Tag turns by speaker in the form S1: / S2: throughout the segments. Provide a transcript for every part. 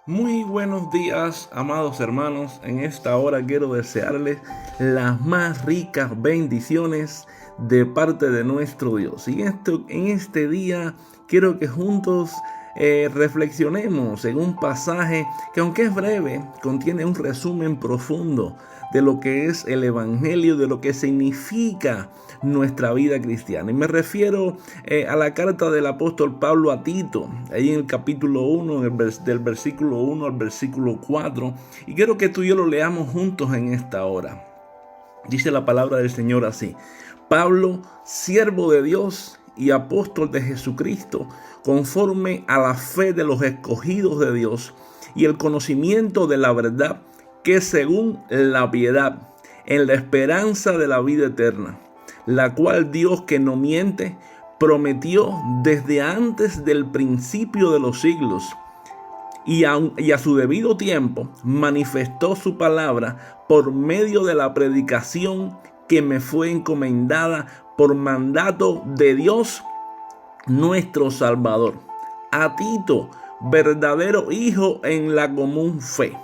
S1: Muy buenos días, amados hermanos. En esta hora quiero desearles las más ricas bendiciones de parte de nuestro Dios. Y en este día quiero que juntos reflexionemos en un pasaje que, aunque es breve, contiene un resumen profundo de lo que es el Evangelio, de lo que significa nuestra vida cristiana. Y me refiero a la carta del apóstol Pablo a Tito, ahí en el capítulo 1, del versículo 1 al versículo 4. Y quiero que tú y yo lo leamos juntos en esta hora. Dice la palabra del Señor así: Pablo, siervo de Dios y apóstol de Jesucristo, conforme a la fe de los escogidos de Dios y el conocimiento de la verdad, que según la piedad, en la esperanza de la vida eterna, la cual Dios, que no miente, prometió desde antes del principio de los siglos, y a su debido tiempo manifestó su palabra por medio de la predicación que me fue encomendada por mandato de Dios nuestro Salvador. A Tito, verdadero hijo en la común fe,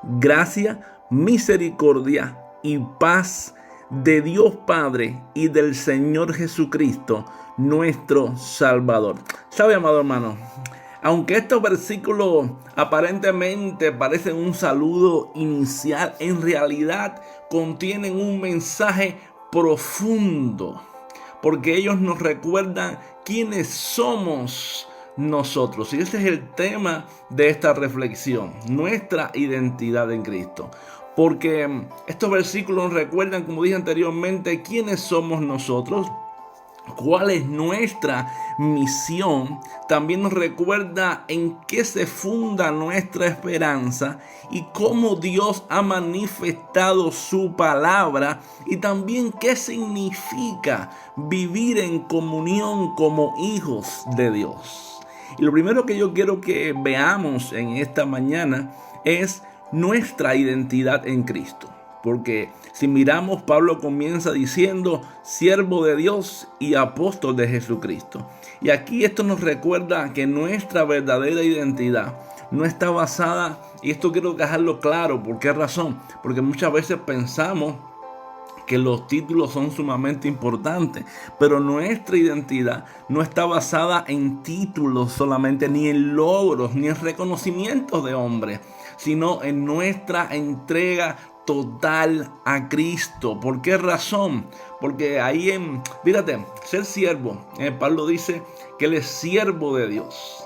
S1: gracia, misericordia y paz de Dios Padre y del Señor Jesucristo, nuestro Salvador. ¿Sabe, amado hermano? Aunque estos versículos aparentemente parecen un saludo inicial, en realidad contienen un mensaje profundo, porque ellos nos recuerdan quiénes somos nosotros. Y ese es el tema de esta reflexión, nuestra identidad en Cristo. Porque estos versículos nos recuerdan, como dije anteriormente, quiénes somos nosotros, cuál es nuestra misión. También nos recuerda en qué se funda nuestra esperanza y cómo Dios ha manifestado su palabra, y también qué significa vivir en comunión como hijos de Dios. Y lo primero que yo quiero que veamos en esta mañana es nuestra identidad en Cristo. Porque si miramos, Pablo comienza diciendo siervo de Dios y apóstol de Jesucristo. Y aquí esto nos recuerda que nuestra verdadera identidad no está basada, y esto quiero dejarlo claro. ¿Por qué razón? Porque muchas veces pensamos que los títulos son sumamente importantes, pero nuestra identidad no está basada en títulos solamente, ni en logros, ni en reconocimientos de hombres, sino en nuestra entrega total a Cristo. ¿Por qué razón? Porque ahí fíjate, ser siervo, Pablo dice que él es siervo de Dios.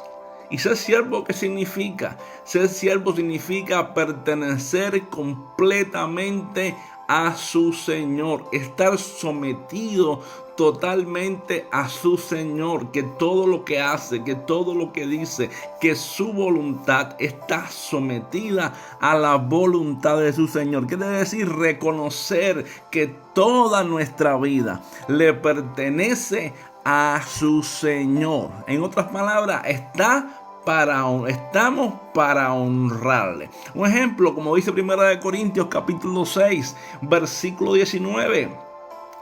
S1: ¿Y ser siervo qué significa? Ser siervo significa pertenecer completamente a su Señor, estar sometido totalmente a su Señor, que todo lo que hace, que todo lo que dice, que su voluntad está sometida a la voluntad de su Señor. Quiere decir reconocer que toda nuestra vida le pertenece a su Señor. En otras palabras, estamos para honrarle. Un ejemplo, como dice 1 Corintios capítulo 6, versículo 19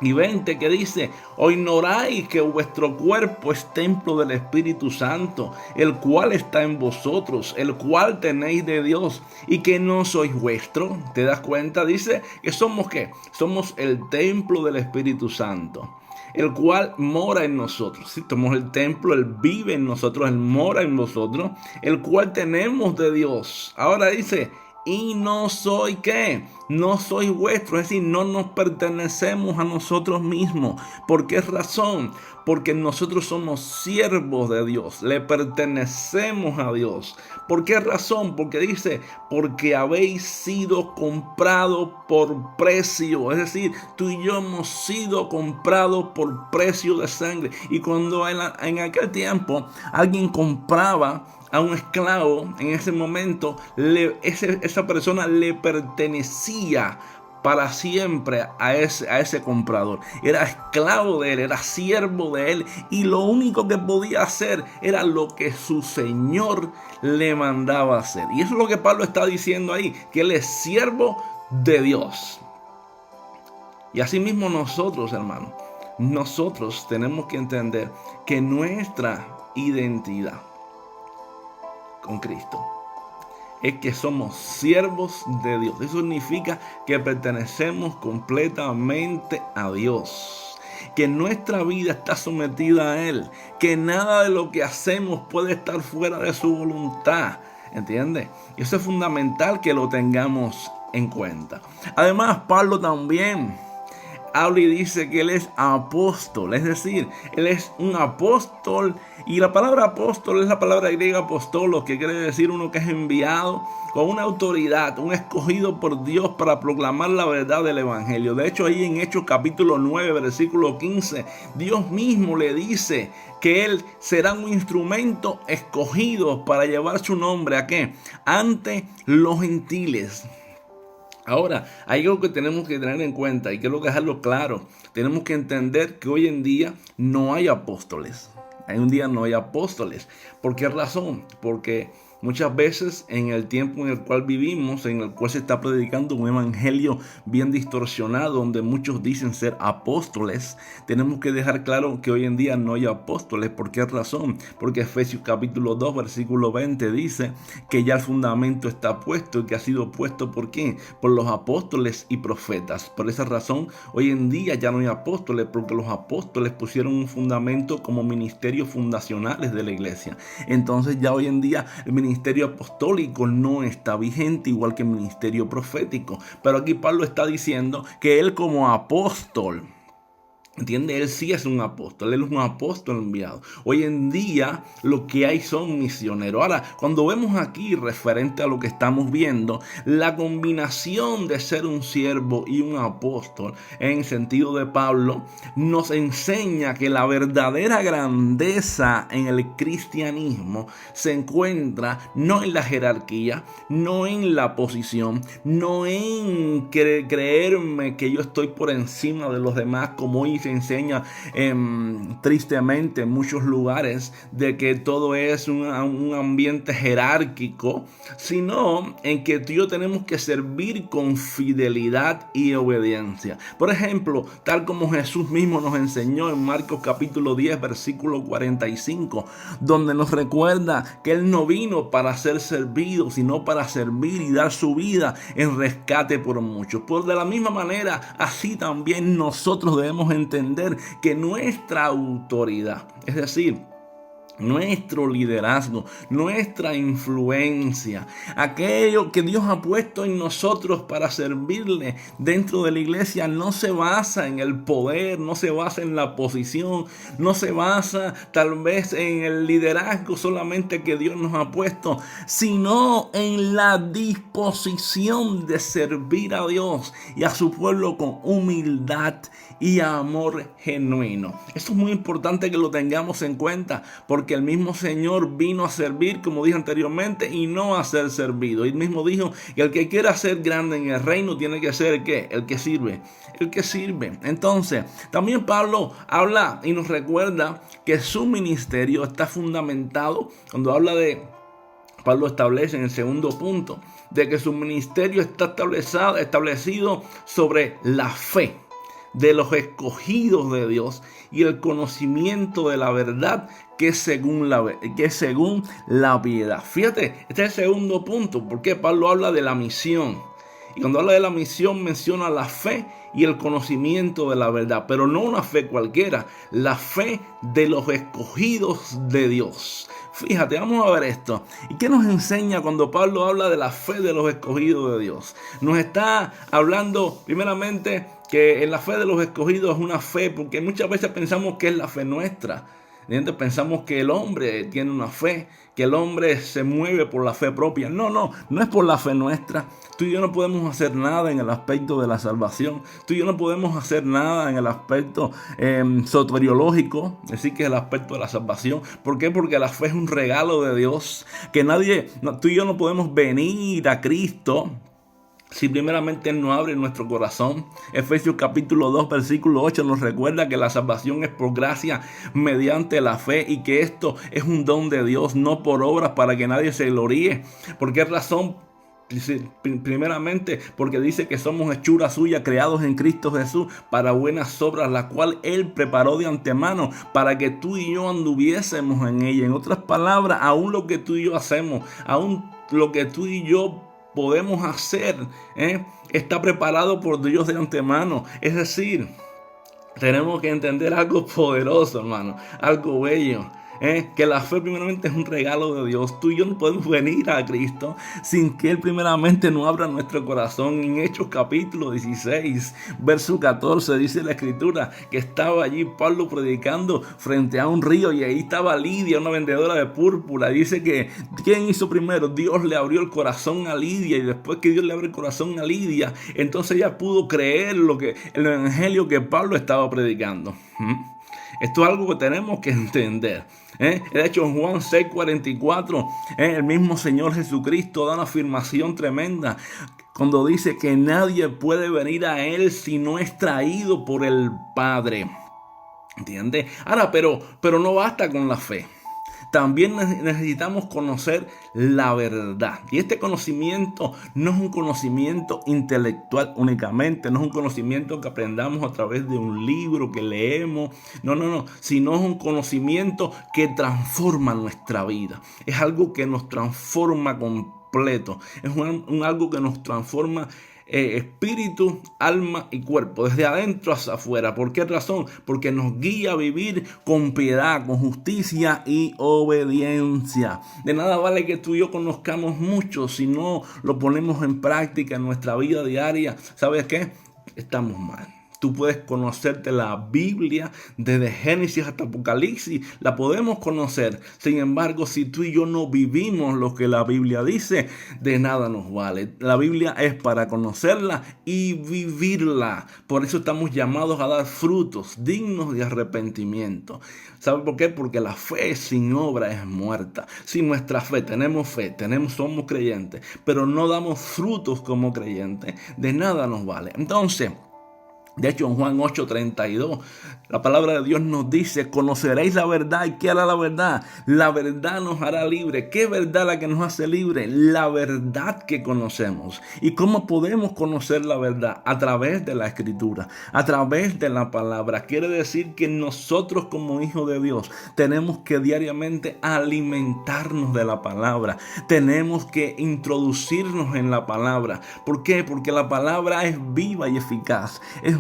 S1: y 20, que dice: ¿o ignoráis que vuestro cuerpo es templo del Espíritu Santo, el cual está en vosotros, el cual tenéis de Dios, y que no sois vuestro? ¿Te das cuenta? Dice que somos ¿qué? Somos el templo del Espíritu Santo, el cual mora en nosotros. Si somos el templo, Él vive en nosotros, Él mora en nosotros, el cual tenemos de Dios. Ahora dice: y no soy ¿qué? No soy vuestro, es decir, no nos pertenecemos a nosotros mismos. ¿Por qué razón? Porque nosotros somos siervos de Dios, le pertenecemos a Dios. ¿Por qué razón? Porque dice: porque habéis sido comprados por precio. Es decir, tú y yo hemos sido comprados por precio de sangre. Y cuando en aquel tiempo alguien compraba a un esclavo, en ese momento esa persona le pertenecía para siempre a ese comprador. Era esclavo de él, era siervo de él, y lo único que podía hacer era lo que su Señor le mandaba hacer. Y eso es lo que Pablo está diciendo ahí, que él es siervo de Dios. Y así mismo nosotros, hermanos, nosotros tenemos que entender que nuestra identidad con Cristo es que somos siervos de Dios. Eso significa que pertenecemos completamente a Dios, que nuestra vida está sometida a Él, que nada de lo que hacemos puede estar fuera de su voluntad. ¿Entiendes? Y eso es fundamental que lo tengamos en cuenta. Además, Pablo también habla y dice que él es apóstol, es decir, él es un apóstol, y la palabra apóstol es la palabra griega apostolos, que quiere decir uno que es enviado con una autoridad, un escogido por Dios para proclamar la verdad del evangelio. De hecho, ahí en Hechos capítulo 9, versículo 15, Dios mismo le dice que él será un instrumento escogido para llevar su nombre ¿a qué? Ante los gentiles. Ahora, hay algo que tenemos que tener en cuenta y quiero dejarlo claro. Tenemos que entender que hoy en día no hay apóstoles. No hay apóstoles. ¿Por qué razón? Porque muchas veces en el tiempo en el cual vivimos, en el cual se está predicando un evangelio bien distorsionado, donde muchos dicen ser apóstoles, tenemos que dejar claro que hoy en día no hay apóstoles. ¿Por qué razón? Porque Efesios capítulo 2, versículo 20 dice que ya el fundamento está puesto y que ha sido puesto ¿por quién? Por los apóstoles y profetas. Por esa razón, hoy en día ya no hay apóstoles, porque los apóstoles pusieron un fundamento como ministerios fundacionales de la iglesia. Entonces ya hoy en día el ministerio apostólico no está vigente, igual que el ministerio profético. Pero aquí Pablo está diciendo que él como apóstol, ¿entiende? Él sí es un apóstol, él es un apóstol enviado. Hoy en día lo que hay son misioneros. Ahora, cuando vemos aquí referente a lo que estamos viendo, la combinación de ser un siervo y un apóstol, en sentido de Pablo, nos enseña que la verdadera grandeza en el cristianismo se encuentra no en la jerarquía, no en la posición, no en creerme que yo estoy por encima de los demás, como hoy se enseña tristemente en muchos lugares, de que todo es un ambiente jerárquico, sino en que tú y yo tenemos que servir con fidelidad y obediencia. Por ejemplo, tal como Jesús mismo nos enseñó en Marcos capítulo 10, versículo 45, donde nos recuerda que Él no vino para ser servido, sino para servir y dar su vida en rescate por muchos. Por de la misma manera, así también nosotros debemos entender que nuestra autoridad, es decir, nuestro liderazgo, nuestra influencia, aquello que Dios ha puesto en nosotros para servirle dentro de la iglesia, no se basa en el poder, no se basa en la posición, no se basa tal vez en el liderazgo solamente que Dios nos ha puesto, sino en la disposición de servir a Dios y a su pueblo con humildad y amor genuino. Esto es muy importante que lo tengamos en cuenta, porque el mismo Señor vino a servir, como dije anteriormente, y no a ser servido. Él mismo dijo que el que quiera ser grande en el reino tiene que ser ¿qué? El que sirve. El que sirve. Entonces, también Pablo habla y nos recuerda que su ministerio está fundamentado. Cuando habla de Pablo establece en el segundo punto de que su ministerio está establecido sobre la fe de los escogidos de Dios y el conocimiento de la verdad que es según la piedad. Fíjate, este es el segundo punto, porque Pablo habla de la misión. Y cuando habla de la misión menciona la fe y el conocimiento de la verdad, pero no una fe cualquiera, la fe de los escogidos de Dios. Fíjate, vamos a ver esto. ¿Y qué nos enseña cuando Pablo habla de la fe de los escogidos de Dios? Nos está hablando primeramente que en la fe de los escogidos es una fe, porque muchas veces pensamos que es la fe nuestra. Pensamos que el hombre tiene una fe, que el hombre se mueve por la fe propia. No es por la fe nuestra. Tú y yo no podemos hacer nada en el aspecto de la salvación. Tú y yo no podemos hacer nada en el aspecto soteriológico, es decir, que es el aspecto de la salvación. ¿Por qué? Porque la fe es un regalo de Dios, que tú y yo no podemos venir a Cristo si primeramente Él no abre nuestro corazón. Efesios capítulo 2 versículo 8 nos recuerda que la salvación es por gracia mediante la fe, y que esto es un don de Dios, no por obras, para que nadie se gloríe. ¿Por qué razón? Primeramente porque dice que somos hechura suya, creados en Cristo Jesús para buenas obras, las cuales Él preparó de antemano para que tú y yo anduviésemos en ella. En otras palabras, aún lo que tú y yo hacemos, aún lo que tú y yo podemos hacer, está preparado por Dios de antemano. Es decir, tenemos que entender algo poderoso, hermano, algo bello. Que la fe primeramente es un regalo de Dios. Tú y yo no podemos venir a Cristo sin que Él primeramente nos abra nuestro corazón. En Hechos capítulo 16, verso 14 dice la escritura que estaba allí Pablo predicando frente a un río y ahí estaba Lidia, una vendedora de púrpura. Dice que ¿quién hizo primero? Dios le abrió el corazón a Lidia, y después que Dios le abrió el corazón a Lidia, entonces ella pudo creer el evangelio que Pablo estaba predicando. Esto es algo que tenemos que entender. De hecho, en Juan 6:44, el mismo Señor Jesucristo da una afirmación tremenda cuando dice que nadie puede venir a Él si no es traído por el Padre. ¿Entiendes? Ahora, pero no basta con la fe. También necesitamos conocer la verdad. Y este conocimiento no es un conocimiento intelectual únicamente, no es un conocimiento que aprendamos a través de un libro que leemos, no, sino es un conocimiento que transforma nuestra vida. Es algo que nos transforma completo, es algo que nos transforma espíritu, alma y cuerpo, desde adentro hacia afuera. ¿Por qué razón? Porque nos guía a vivir con piedad, con justicia y obediencia. De nada vale que tú y yo conozcamos mucho si no lo ponemos en práctica en nuestra vida diaria. ¿Sabes qué? Estamos mal. Tú puedes conocerte la Biblia desde Génesis hasta Apocalipsis. La podemos conocer. Sin embargo, si tú y yo no vivimos lo que la Biblia dice, de nada nos vale. La Biblia es para conocerla y vivirla. Por eso estamos llamados a dar frutos dignos de arrepentimiento. ¿Sabe por qué? Porque la fe sin obra es muerta. Si nuestra fe, somos creyentes, pero no damos frutos como creyentes, de nada nos vale. Entonces, de hecho, en Juan 8:32, la palabra de Dios nos dice: conoceréis la verdad. ¿Y qué hará la verdad? La verdad nos hará libre. ¿Qué verdad la que nos hace libre? La verdad que conocemos. ¿Y cómo podemos conocer la verdad? A través de la Escritura, a través de la palabra. Quiere decir que nosotros como hijos de Dios tenemos que diariamente alimentarnos de la palabra. Tenemos que introducirnos en la palabra. ¿Por qué? Porque la palabra es viva y eficaz. Es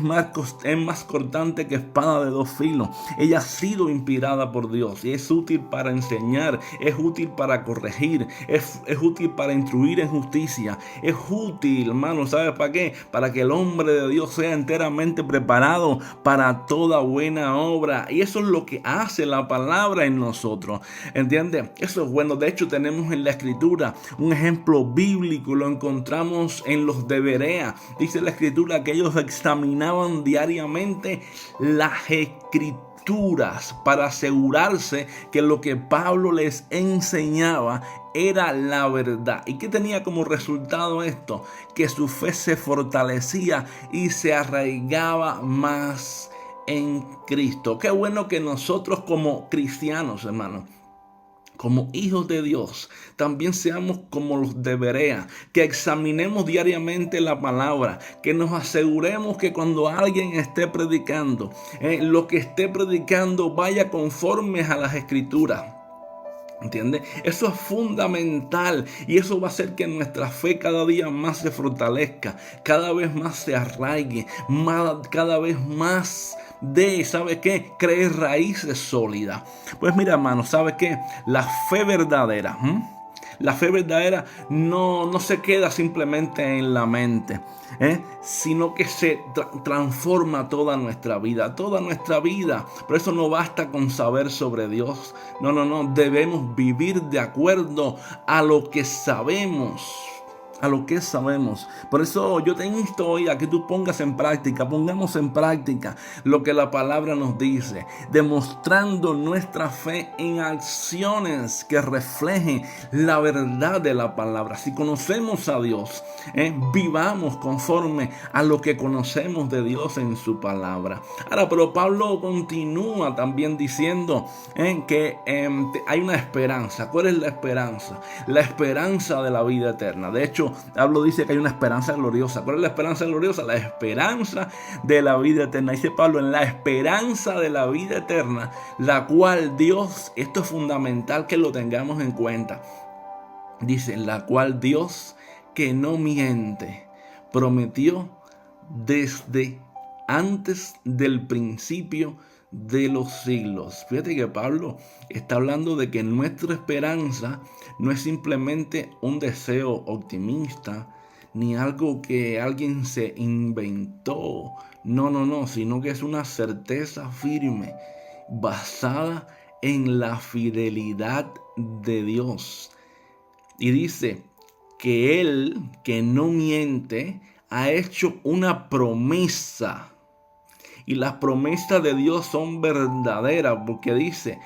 S1: más cortante que espada de dos filos. Ella ha sido inspirada por Dios y es útil para enseñar, es útil para corregir, es útil para instruir en justicia, es útil, hermano, ¿sabes para qué? Para que el hombre de Dios sea enteramente preparado para toda buena obra. Y eso es lo que hace la palabra en nosotros, ¿entiendes? Eso es bueno. De hecho, tenemos en la Escritura un ejemplo bíblico, lo encontramos en los de Berea. Dice la Escritura que ellos examinaban diariamente las Escrituras para asegurarse que lo que Pablo les enseñaba era la verdad. ¿Y qué tenía como resultado esto? Que su fe se fortalecía y se arraigaba más en Cristo. Qué bueno que nosotros como cristianos, hermanos, como hijos de Dios, también seamos como los de Berea, que examinemos diariamente la palabra, que nos aseguremos que cuando alguien esté predicando, lo que esté predicando vaya conforme a las Escrituras. ¿Entiendes? Eso es fundamental y eso va a hacer que nuestra fe cada día más se fortalezca, cada vez más se arraigue, cada vez más ¿sabe qué? Cree raíces sólidas. Pues mira, hermano, ¿sabe qué? La fe verdadera, la fe verdadera no se queda simplemente en la mente, sino que se transforma toda nuestra vida. Por eso no basta con saber sobre Dios. No. Debemos vivir de acuerdo a lo que sabemos. Por eso yo te insto hoy a que tú pongamos en práctica lo que la palabra nos dice, demostrando nuestra fe en acciones que reflejen la verdad de la palabra. Si conocemos a Dios, vivamos conforme a lo que conocemos de Dios en su palabra. Ahora, pero Pablo continúa también diciendo que hay una esperanza. ¿Cuál es la esperanza? La esperanza de la vida eterna. De hecho, Pablo dice que hay una esperanza gloriosa. ¿Cuál es la esperanza gloriosa? La esperanza de la vida eterna. Dice Pablo, en la esperanza de la vida eterna, la cual Dios, esto es fundamental que lo tengamos en cuenta. Dice, la cual Dios, que no miente, prometió desde antes del principio de los siglos. Fíjate que Pablo está hablando de que nuestra esperanza no es simplemente un deseo optimista, ni algo que alguien se inventó. No, sino que es una certeza firme, basada en la fidelidad de Dios. Y dice que Él, que no miente, ha hecho una promesa. Y las promesas de Dios son verdaderas, porque dice,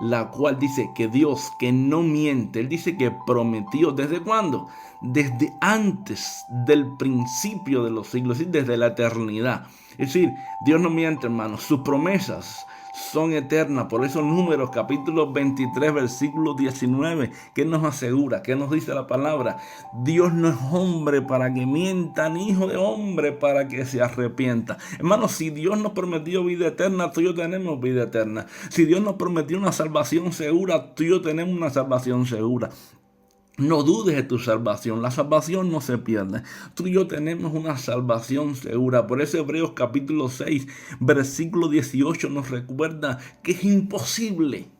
S1: la cual dice que Dios, que no miente, Él dice que prometió. ¿Desde cuándo? Desde antes del principio de los siglos, es decir, desde la eternidad. Es decir, Dios no miente, hermanos. Sus promesas son eternas. Por eso Números capítulo 23 versículo 19, ¿qué nos asegura? ¿Qué nos dice la palabra? Dios no es hombre para que mienta, ni hijo de hombre para que se arrepienta. Hermanos, si Dios nos prometió vida eterna, tú y yo tenemos vida eterna. Si Dios nos prometió una salvación segura, tú y yo tenemos una salvación segura. No dudes de tu salvación. La salvación no se pierde. Tú y yo tenemos una salvación segura. Por eso Hebreos capítulo 6, versículo 18 nos recuerda que es imposible.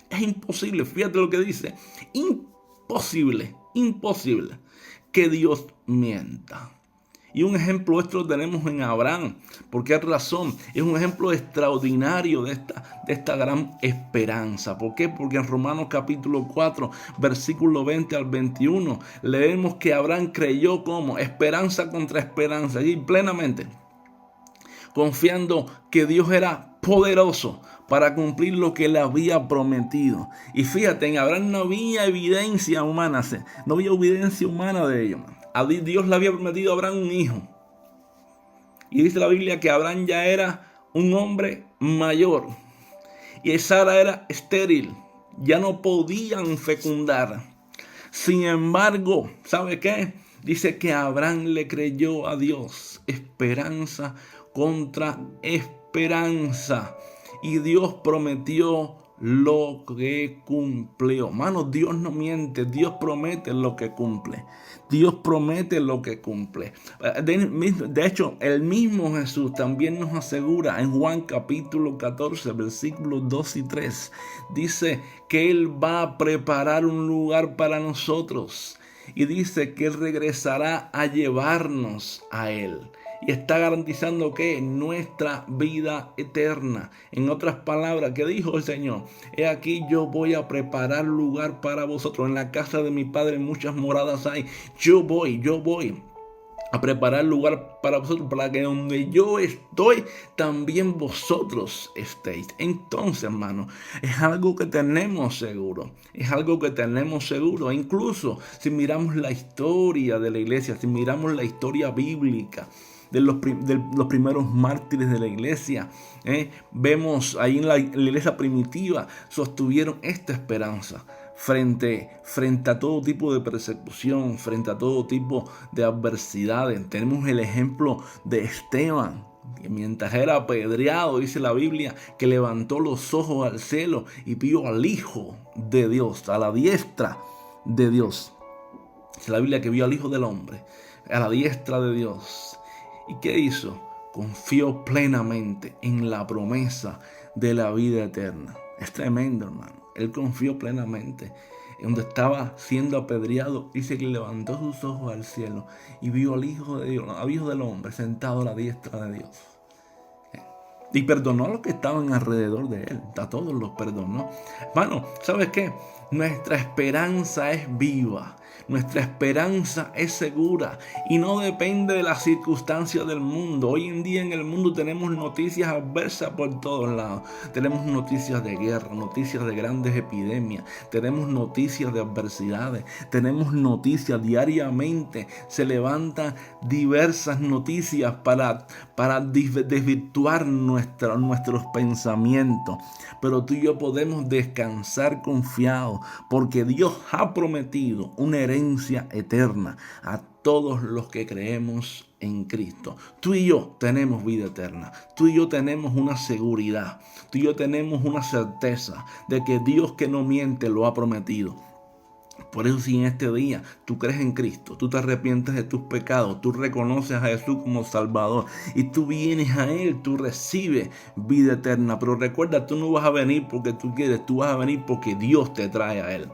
S1: Es imposible. Fíjate lo que dice. Imposible que Dios mienta. Y un ejemplo esto lo tenemos en Abraham. ¿Por qué razón? Es un ejemplo extraordinario de esta gran esperanza. ¿Por qué? Porque en Romanos capítulo 4, versículo 20 al 21, leemos que Abraham creyó como esperanza contra esperanza. Y plenamente, confiando que Dios era poderoso para cumplir lo que le había prometido. Y fíjate, en Abraham no había evidencia humana. No había evidencia humana de ello. Dios le había prometido a Abraham un hijo. Y dice la Biblia que Abraham ya era un hombre mayor. Y Sara era estéril. Ya no podían fecundar. Sin embargo, ¿sabe qué? Dice que Abraham le creyó a Dios. Esperanza contra esperanza. Y Dios prometió lo que cumplió. Mano, Dios no miente. Dios promete lo que cumple. Dios promete lo que cumple. De hecho, el mismo Jesús también nos asegura en Juan capítulo 14, versículos 2 y 3. Dice que Él va a preparar un lugar para nosotros. Y dice que Él regresará a llevarnos a Él. Y está garantizando que nuestra vida eterna. En otras palabras, ¿qué dijo el Señor? He aquí yo voy a preparar lugar para vosotros. En la casa de mi Padre muchas moradas hay. Yo voy a preparar lugar para vosotros, para que donde yo estoy, también vosotros estéis. Entonces, hermano, es algo que tenemos seguro. Es algo que tenemos seguro. Incluso si miramos la historia de la iglesia, si miramos la historia bíblica, de los primeros mártires de la iglesia. Vemos ahí en la iglesia primitiva sostuvieron esta esperanza frente a todo tipo de persecución, frente a todo tipo de adversidades. Tenemos el ejemplo de Esteban, que mientras era apedreado, dice la Biblia, que levantó los ojos al cielo y vio al Hijo de Dios, a la diestra de Dios. Dice la Biblia que vio al Hijo del Hombre, a la diestra de Dios. ¿Y qué hizo? Confió plenamente en la promesa de la vida eterna. Es tremendo, hermano. Él confió plenamente. Donde estaba siendo apedreado, dice que levantó sus ojos al cielo y vio al Hijo de Dios, al Hijo del Hombre, sentado a la diestra de Dios. Y perdonó a los que estaban alrededor de él. A todos los perdonó. Hermano, ¿sabes qué? Nuestra esperanza es viva. Nuestra esperanza es segura y no depende de las circunstancias del mundo. Hoy en día en el mundo tenemos noticias adversas por todos lados. Tenemos noticias de guerra, noticias de grandes epidemias, tenemos noticias de adversidades, tenemos noticias diariamente. Se levantan diversas noticias para desvirtuar nuestros pensamientos. Pero tú y yo podemos descansar confiados porque Dios ha prometido una herencia eterna a todos los que creemos en Cristo. Tú y yo tenemos vida eterna. Tú y yo tenemos una seguridad. Tú y yo tenemos una certeza de que Dios que no miente lo ha prometido. Por eso si en este día tú crees en Cristo, tú te arrepientes de tus pecados, tú reconoces a Jesús como Salvador y tú vienes a Él, tú recibes vida eterna. Pero recuerda, tú no vas a venir porque tú quieres, tú vas a venir porque Dios te trae a Él.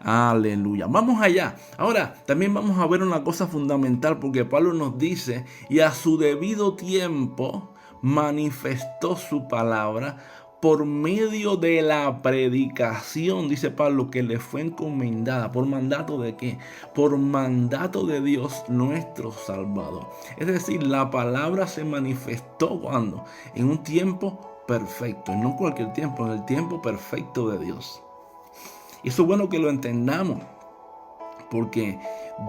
S1: Aleluya. Vamos allá. Ahora, también vamos a ver una cosa fundamental porque Pablo nos dice, y a su debido tiempo manifestó su palabra por medio de la predicación, dice Pablo, que le fue encomendada. ¿Por mandato de qué? Por mandato de Dios nuestro Salvador. Es decir, la palabra se manifestó cuando, en un tiempo perfecto, y no cualquier tiempo, en el tiempo perfecto de Dios. Y eso es bueno que lo entendamos, porque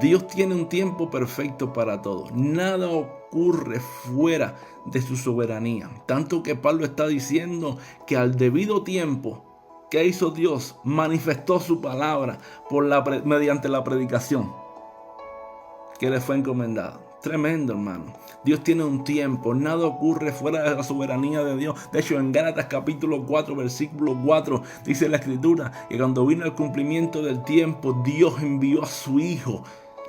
S1: Dios tiene un tiempo perfecto para todo. Nada ocurre fuera de su soberanía. Tanto que Pablo está diciendo que al debido tiempo, ¿qué hizo Dios? Manifestó su palabra mediante la predicación que le fue encomendada. Tremendo, hermano. Dios tiene un tiempo, nada ocurre fuera de la soberanía de Dios. De hecho, en Gálatas capítulo 4, versículo 4, dice la Escritura que cuando vino el cumplimiento del tiempo, Dios envió a su Hijo,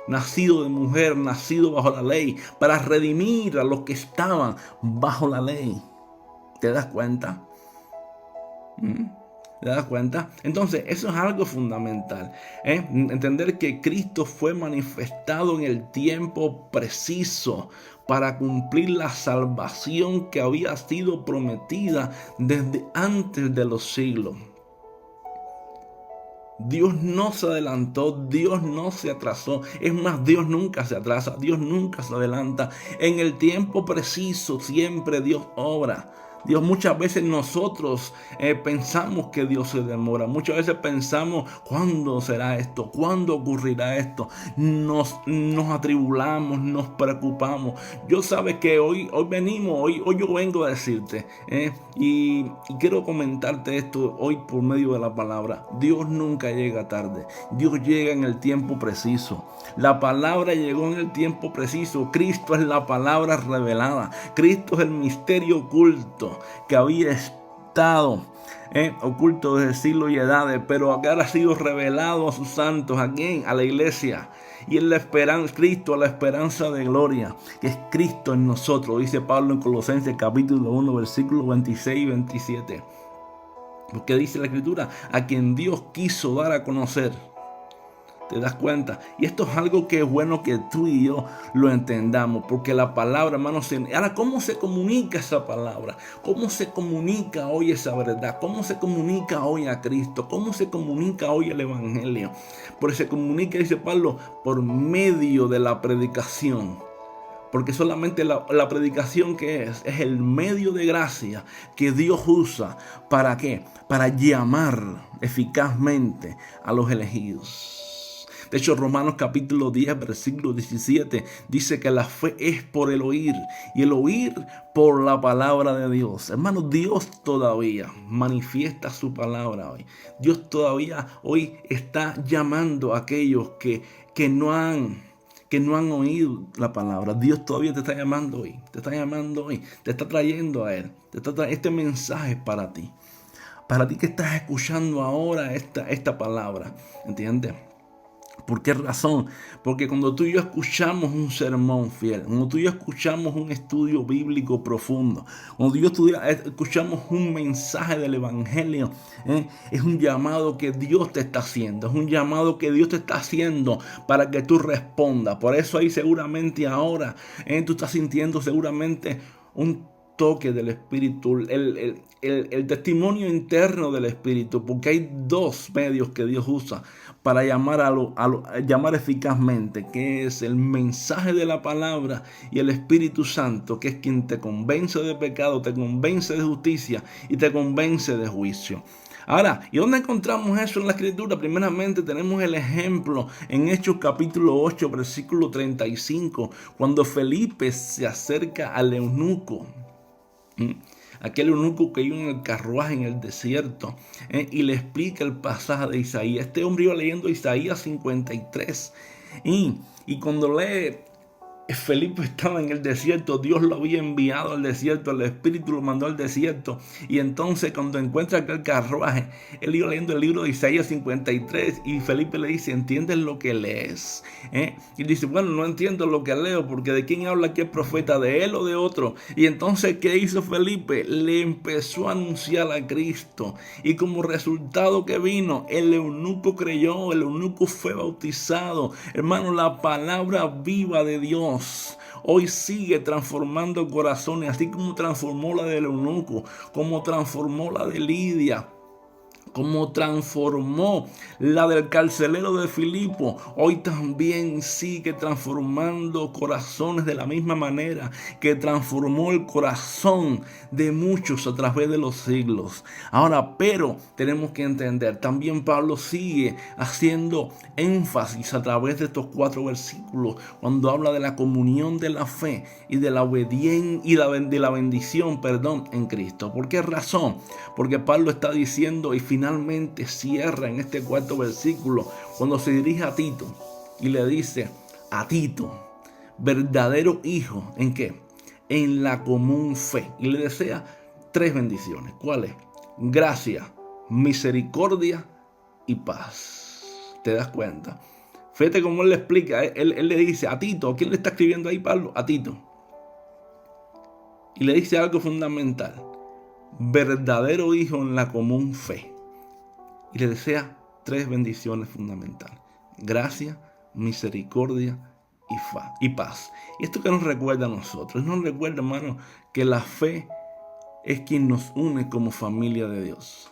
S1: nacido de mujer, nacido bajo la ley, para redimir a los que estaban bajo la ley. ¿Te das cuenta? ¿Te das cuenta? Entonces, eso es algo fundamental. Entender que Cristo fue manifestado en el tiempo preciso para cumplir la salvación que había sido prometida desde antes de los siglos. Dios no se adelantó, Dios no se atrasó. Es más, Dios nunca se atrasa, Dios nunca se adelanta. En el tiempo preciso siempre Dios obra. Dios, muchas veces nosotros pensamos que Dios se demora. Muchas veces pensamos, ¿cuándo será esto? ¿Cuándo ocurrirá esto? Nos atribulamos, nos preocupamos. Yo sabes que hoy yo vengo a decirte, y quiero comentarte esto hoy por medio de la palabra. Dios nunca llega tarde. Dios llega en el tiempo preciso. La palabra llegó en el tiempo preciso. Cristo es la palabra revelada. Cristo es el misterio oculto que había estado oculto desde siglos y edades, pero que ahora ha sido revelado a sus santos. ¿A quién? A la iglesia. Y en la esperanza, Cristo, a la esperanza de gloria, que es Cristo en nosotros, dice Pablo en Colosenses capítulo 1, versículos 26 y 27. Porque dice la Escritura, a quien Dios quiso dar a conocer. ¿Te das cuenta? Y esto es algo que es bueno que tú y yo lo entendamos, porque la palabra, hermanos, ahora, ¿cómo se comunica esa palabra? ¿Cómo se comunica hoy esa verdad? ¿Cómo se comunica hoy a Cristo? ¿Cómo se comunica hoy el Evangelio? Porque se comunica, dice Pablo, por medio de la predicación. Porque solamente la predicación que es el medio de gracia que Dios usa. ¿Para qué? Para llamar eficazmente a los elegidos. De hecho, Romanos capítulo 10, versículo 17, dice que la fe es por el oír, y el oír por la palabra de Dios. Hermanos, Dios todavía manifiesta su palabra hoy. Dios todavía hoy está llamando a aquellos que no han oído la palabra. Dios todavía te está llamando hoy. Te está llamando hoy. Te está trayendo a Él. Este mensaje es para ti. Para ti que estás escuchando ahora esta palabra. ¿Entiendes? ¿Por qué razón? Porque cuando tú y yo escuchamos un sermón fiel, cuando tú y yo escuchamos un estudio bíblico profundo, cuando tú y yo escuchamos un mensaje del Evangelio, es un llamado que Dios te está haciendo, es un llamado que Dios te está haciendo para que tú respondas. Por eso ahí seguramente ahora tú estás sintiendo seguramente un toque del Espíritu, el testimonio interno del Espíritu, porque hay dos medios que Dios usa para llamar llamar eficazmente, que es el mensaje de la palabra y el Espíritu Santo, que es quien te convence de pecado, te convence de justicia y te convence de juicio. Ahora, ¿y dónde encontramos eso en la Escritura? Primeramente tenemos el ejemplo en Hechos capítulo 8, versículo 35, cuando Felipe se acerca al eunuco. Aquel eunuco que iba en el carruaje en el desierto, y le explica el pasaje de Isaías. Este hombre iba leyendo Isaías 53 y cuando lee Felipe estaba en el desierto, Dios lo había enviado al desierto, el Espíritu lo mandó al desierto. Y entonces cuando encuentra aquel carruaje, él iba leyendo el libro de Isaías 53 y Felipe le dice, ¿entiendes lo que lees? Y dice, bueno, no entiendo lo que leo, porque ¿de quién habla aquí el profeta? ¿De él o de otro? Y entonces, ¿qué hizo Felipe? Le empezó a anunciar a Cristo. Y como resultado que vino, el eunuco creyó, el eunuco fue bautizado. Hermano, la palabra viva de Dios hoy sigue transformando corazones, así como transformó la del eunuco, como transformó la de Lidia, como transformó la del carcelero de Filipo, hoy también sigue transformando corazones de la misma manera que transformó el corazón de muchos a través de los siglos. Ahora, pero tenemos que entender, también Pablo sigue haciendo énfasis a través de estos 4 versículos cuando habla de la comunión de la fe y de la obediencia y de la bendición, en Cristo. ¿Por qué razón? Porque Pablo está diciendo y finalmente cierra en este 4 versículo cuando se dirige a Tito y le dice a Tito, verdadero hijo, ¿en qué? En la común fe. Y le desea 3 bendiciones. ¿Cuáles? Gracia, misericordia y paz. ¿Te das cuenta? Fíjate cómo él le explica. Él le dice a Tito, ¿a quién le está escribiendo ahí Pablo? A Tito. Y le dice algo fundamental. Verdadero hijo en la común fe. Y le desea 3 bendiciones fundamentales. Gracia, misericordia y paz. Y esto que nos recuerda a nosotros. Nos recuerda, hermano, que la fe es quien nos une como familia de Dios.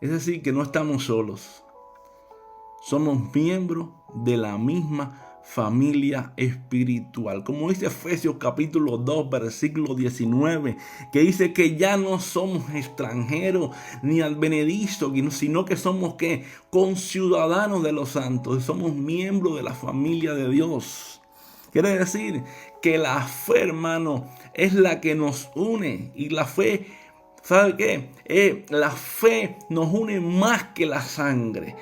S1: Es decir, que no estamos solos. Somos miembros de la misma familia espiritual. Como dice Efesios capítulo 2, versículo 19, que dice que ya no somos extranjeros ni advenedizos, sino que somos ¿qué? Conciudadanos de los santos. Somos miembros de la familia de Dios. Quiere decir que la fe, hermano, es la que nos une. Y la fe, ¿sabe qué? La fe nos une más que la sangre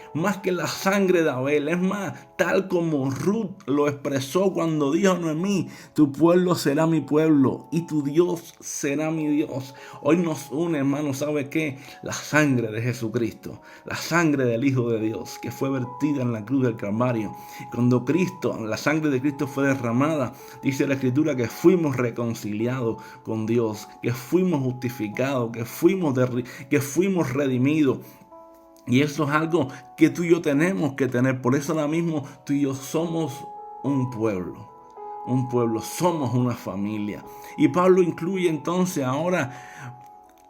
S1: de Abel. Es más, tal como Ruth lo expresó cuando dijo a Noemí, tu pueblo será mi pueblo y tu Dios será mi Dios. Hoy nos une, hermano, ¿sabe qué? La sangre de Jesucristo, la sangre del Hijo de Dios que fue vertida en la cruz del Calvario. Cuando la sangre de Cristo fue derramada, dice la Escritura que fuimos reconciliados con Dios, que fuimos justificados, que fuimos redimidos. Y eso es algo que tú y yo tenemos que tener. Por eso ahora mismo tú y yo somos un pueblo. Somos una familia. Y Pablo incluye entonces ahora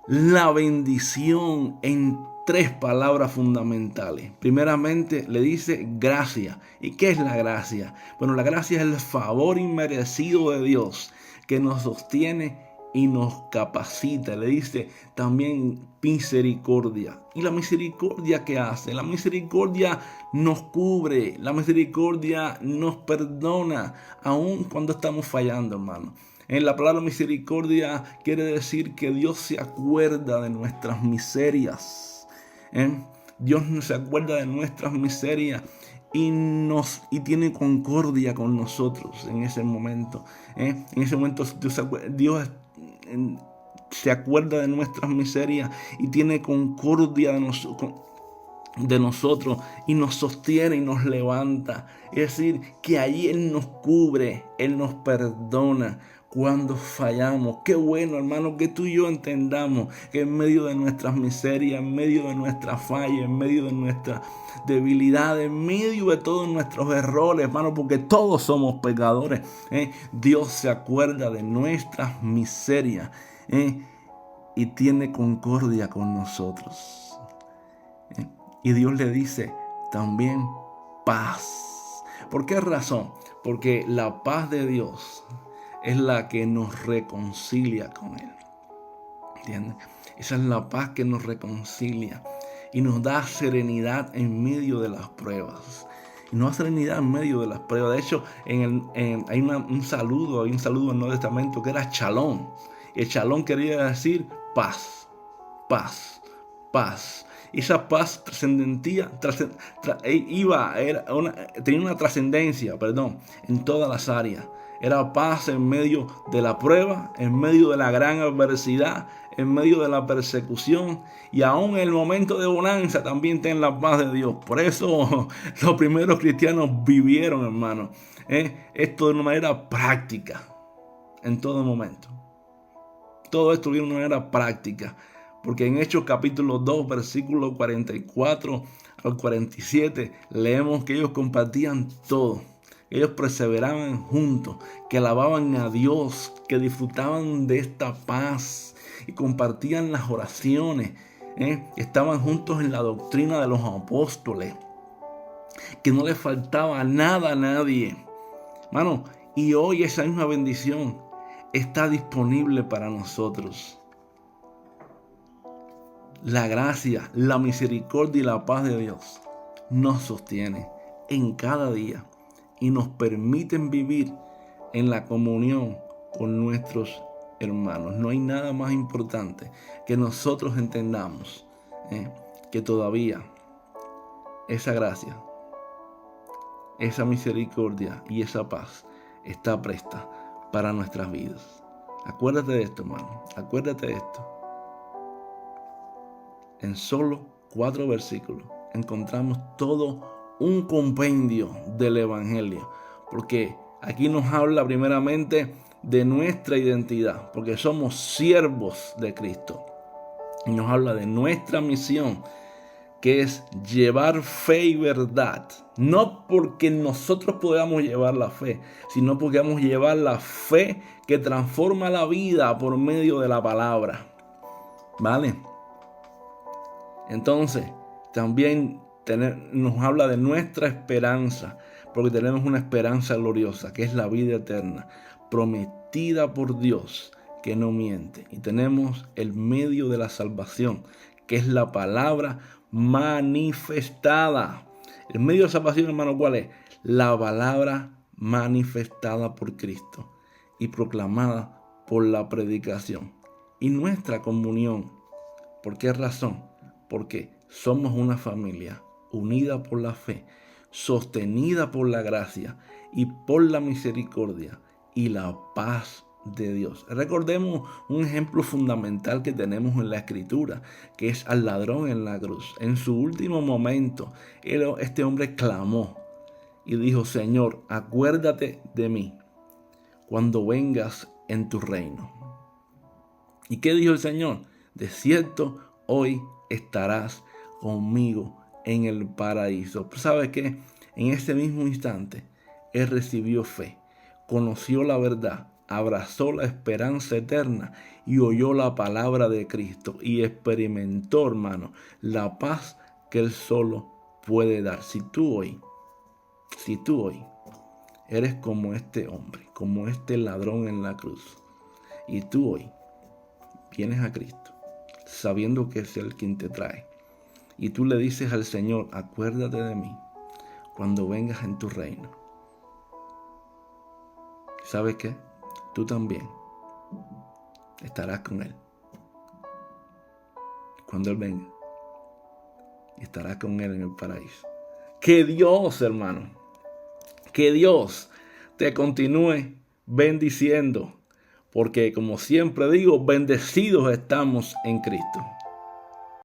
S1: la bendición en 3 palabras fundamentales. Primeramente le dice gracia. ¿Y qué es la gracia? Bueno, la gracia es el favor inmerecido de Dios que nos sostiene y nos capacita. Le dice también misericordia. ¿Y la misericordia qué hace? La misericordia nos cubre. La misericordia nos perdona aun cuando estamos fallando, hermano. En la palabra misericordia quiere decir que Dios se acuerda de nuestras miserias. Dios no se acuerda de nuestras miserias y tiene concordia con nosotros en ese momento. En ese momento Dios se acuerda de nuestras miserias y tiene concordia de nosotros y nos sostiene y nos levanta. Es decir, que allí Él nos cubre, Él nos perdona cuando fallamos. Qué bueno, hermano, que tú y yo entendamos que en medio de nuestras miserias, en medio de nuestras fallas, en medio de nuestras debilidades, en medio de todos nuestros errores, hermano, porque todos somos pecadores, Dios se acuerda de nuestras miserias y tiene concordia con nosotros. Y Dios le dice también paz. ¿Por qué razón? Porque la paz de Dios es la que nos reconcilia con Él. ¿Entiendes? Esa es la paz que nos reconcilia y nos da serenidad en medio de las pruebas. Y nos da serenidad en medio de las pruebas. De hecho, hay un saludo en el Nuevo Testamento que era shalom. El shalom quería decir paz, paz, paz. Y esa paz trascendentía, tenía una trascendencia, en todas las áreas. Era paz en medio de la prueba, en medio de la gran adversidad, en medio de la persecución, y aún en el momento de bonanza también ten la paz de Dios. Por eso los primeros cristianos vivieron, hermano, esto de una manera práctica en todo momento. Todo esto de una manera práctica, porque en Hechos capítulo 2, versículo 44 al 47, leemos que ellos compartían todo. Ellos perseveraban juntos, que alababan a Dios, que disfrutaban de esta paz y compartían las oraciones. Estaban juntos en la doctrina de los apóstoles, que no les faltaba nada a nadie. Hermano, y hoy esa misma bendición está disponible para nosotros. La gracia, la misericordia y la paz de Dios nos sostiene en cada día y nos permiten vivir en la comunión con nuestros hermanos. No hay nada más importante que nosotros entendamos que todavía esa gracia, esa misericordia y esa paz está presta para nuestras vidas. Acuérdate de esto, hermano. Acuérdate de esto. En solo 4 versículos encontramos todo un compendio del Evangelio, porque aquí nos habla primeramente de nuestra identidad, porque somos siervos de Cristo, y nos habla de nuestra misión, que es llevar fe y verdad, no porque nosotros podamos llevar la fe, sino porque vamos a llevar la fe que transforma la vida por medio de la palabra. ¿Vale? Entonces, también nos habla de nuestra esperanza, porque tenemos una esperanza gloriosa, que es la vida eterna, prometida por Dios, que no miente. Y tenemos el medio de la salvación, que es la palabra manifestada. El medio de salvación, hermano, ¿cuál es? La palabra manifestada por Cristo y proclamada por la predicación. Y nuestra comunión, ¿por qué razón? Porque somos una familia unida por la fe, sostenida por la gracia y por la misericordia y la paz de Dios. Recordemos un ejemplo fundamental que tenemos en la Escritura, que es al ladrón en la cruz. En su último momento, este hombre clamó y dijo: Señor, acuérdate de mí cuando vengas en tu reino. ¿Y qué dijo el Señor? De cierto, hoy estarás conmigo en el paraíso. ¿Sabes qué? En ese mismo instante, él recibió fe, conoció la verdad, abrazó la esperanza eterna y oyó la palabra de Cristo y experimentó, hermano, la paz que él solo puede dar. Si tú hoy eres como este hombre, como este ladrón en la cruz, y tú hoy vienes a Cristo sabiendo que es Él quien te trae, y tú le dices al Señor: acuérdate de mí cuando vengas en tu reino. ¿Sabes qué? Tú también estarás con Él cuando Él venga, y estarás con Él en el paraíso. Que Dios, hermano, que Dios te continúe bendiciendo, porque como siempre digo, bendecidos estamos en Cristo.